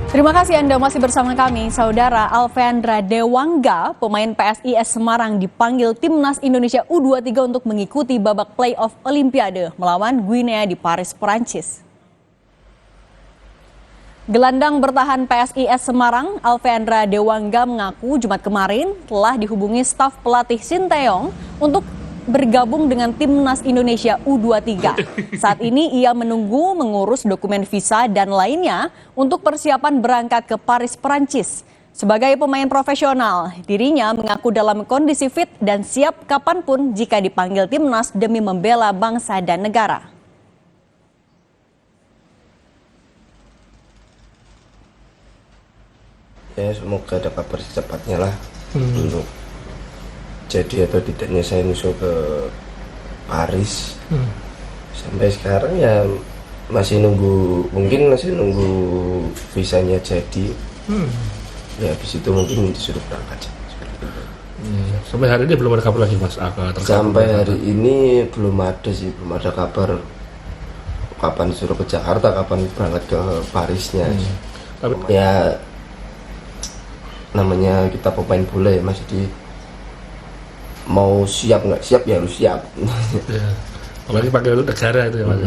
Terima kasih Anda masih bersama kami. Saudara Alvendra Dewangga, pemain PSIS Semarang dipanggil Timnas Indonesia U23 untuk mengikuti babak playoff Olimpiade melawan Guinea di Paris, Perancis. Gelandang bertahan PSIS Semarang, Alvendra Dewangga mengaku Jumat kemarin telah dihubungi staf pelatih Sinteyong untuk bergabung dengan Timnas Indonesia U23. Saat ini ia menunggu mengurus dokumen visa dan lainnya untuk persiapan berangkat ke Paris, Perancis. Sebagai pemain profesional, dirinya mengaku dalam kondisi fit dan siap kapanpun jika dipanggil Timnas demi membela bangsa dan negara. Ya, semoga ada kabar secepatnya lah untuk jadi atau tidaknya saya nyusul ke Paris. Sampai sekarang ya masih nunggu, mungkin masih nunggu visanya jadi. Ya habis itu mungkin disuruh berangkat. Sampai hari ini belum ada kabar lagi Mas Sampai hari ini belum ada sih, belum ada kabar kapan disuruh ke Jakarta, kapan berangkat ke Parisnya. Tapi Ya namanya kita pemain bola ya Mas, jadi mau siap nggak siap ya harus siap. ya, apalagi pakai negara itu ya Mas.